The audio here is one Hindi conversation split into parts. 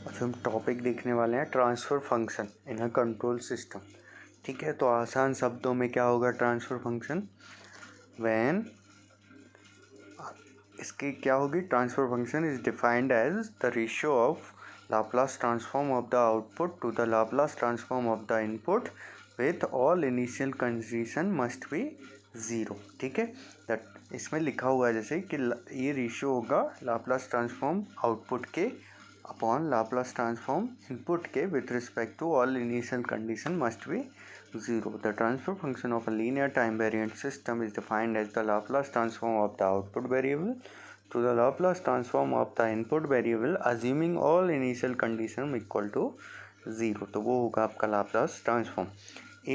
आज हम टॉपिक देखने वाले हैं transfer function in a control system. ठीक है, तो आसान शब्दों में क्या होगा ट्रांसफ़र फंक्शन? व्हेन इसकी क्या होगी? Transfer function is defined as the ratio of Laplace transform of the output to the Laplace transform of the input with all initial condition must be zero. ठीक है, दैट इसमें लिखा हुआ है जैसे कि ये रेशियो होगा लाप्लास ट्रांसफॉर्म आउटपुट के अपॉन लाप्लास ट्रांसफॉर्म इनपुट के with respect to all initial condition must be zero. The transfer function of a linear time variant system is defined as the Laplace transform of the output variable to the Laplace transform of the input variable assuming all initial condition equal to zero. तो वो होगा आपका Laplace transform.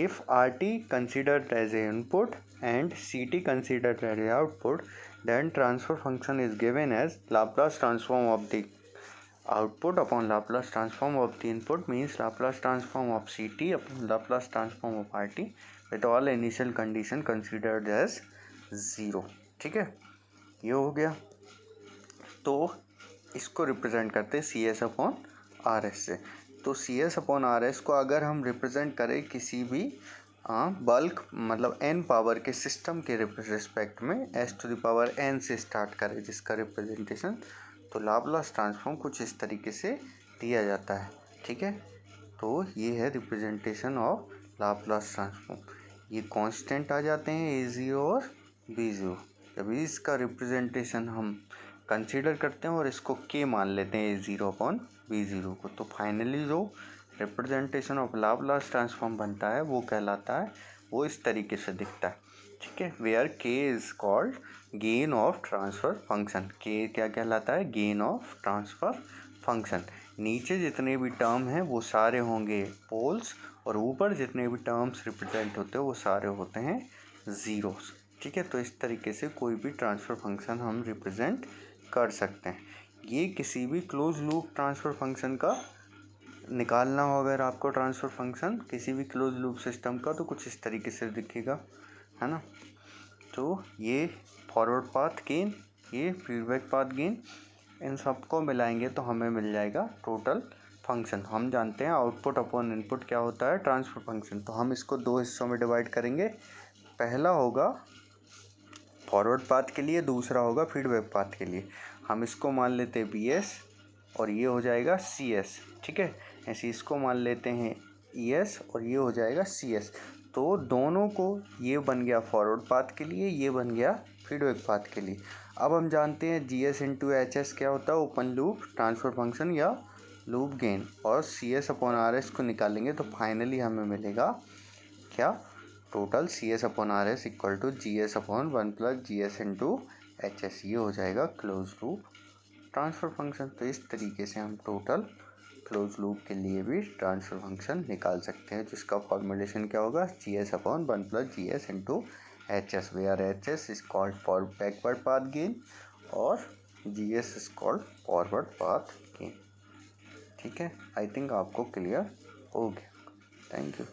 If RT considered as a input and CT considered as a output, then transfer function is given as Laplace transform of the output upon Laplace transform of the input means Laplace transform of CT upon Laplace transform of RT with all initial condition considered as zero. ठीक है, ये हो गया। तो इसको रिप्रेजेंट करते हैं C S upon R S से। तो C S upon R S को अगर हम रिप्रेजेंट करें किसी भी बल्क मतलब n पावर के सिस्टम के रिस्पेक्ट में s to the power n से स्टार्ट करें जिसका रिप्रेजेंटेशन, तो लाप्लास ट्रांसफॉर्म कुछ इस तरीके से दिया जाता है। ठीक है, तो ये है रिप्रेजेंटेशन ऑफ लाप्लास ट्रांसफॉर्म। ये कांस्टेंट आ जाते हैं ए ज़ीरो और बी ज़ीरो। जब इसका रिप्रेजेंटेशन हम कंसीडर करते हैं और इसको के मान लेते हैं ए ज़ीरो अपॉन बी ज़ीरो को, तो फाइनली जो रिप्रेजेंटेशन ऑफ लाप्लास ट्रांसफॉर्म बनता है वो कहलाता है, वो इस तरीके से दिखता है। ठीक है, वेयर के is called gain of transfer function. के क्या कहलाता है? Gain of transfer function. नीचे जितने भी टर्म हैं वो सारे होंगे पोल्स और ऊपर जितने भी टर्म्स रिप्रेजेंट होते हैं वो सारे होते हैं ज़ीरोस। ठीक है, तो इस तरीके से कोई भी ट्रांसफ़र फंक्शन हम रिप्रेजेंट कर सकते हैं। ये किसी भी क्लोज लूप ट्रांसफ़र फंक्शन का निकालना हो अगर आपको ट्रांसफ़र फंक्शन किसी भी क्लोज लूप सिस्टम का, तो कुछ इस तरीके से दिखेगा, है ना। तो ये फॉरवर्ड पाथ गेन, ये फीडबैक पाथ गेन, इन सबको मिलाएंगे तो हमें मिल जाएगा टोटल फंक्शन। हम जानते हैं आउटपुट अपॉन इनपुट क्या होता है? Transfer function. तो हम इसको दो हिस्सों में डिवाइड करेंगे। पहला होगा फॉरवर्ड पाथ के लिए, दूसरा होगा फीडबैक पाथ के लिए। हम इसको मान लेते हैं बी एस और ये हो जाएगा सी एस। ठीक है, ऐसे इसको मान लेते हैं ई एस और ये हो जाएगा सी एस। तो दोनों को, ये बन गया फॉरवर्ड पाथ के लिए, ये बन गया फीडबैक पाथ के लिए। अब हम जानते हैं G S into H S क्या होता है? ओपन लूप ट्रांसफ़र फंक्शन या लूप गेन। और C S upon R S को निकालेंगे तो फाइनली हमें मिलेगा क्या? Total C S upon R S equal to G S upon one plus G S into H S. ये हो जाएगा क्लोज लूप ट्रांसफ़र फंक्शन। तो इस तरीके से हम टोटल क्लोज लूप के लिए भी ट्रांसफ़र फंक्शन निकाल सकते हैं, जिसका फॉर्मुलेशन क्या होगा? जी S upon one plus G S into H S, where H S is called for backward path gain और G S is called forward path gain. ठीक है, आई थिंक आपको क्लियर हो गया। Thank you.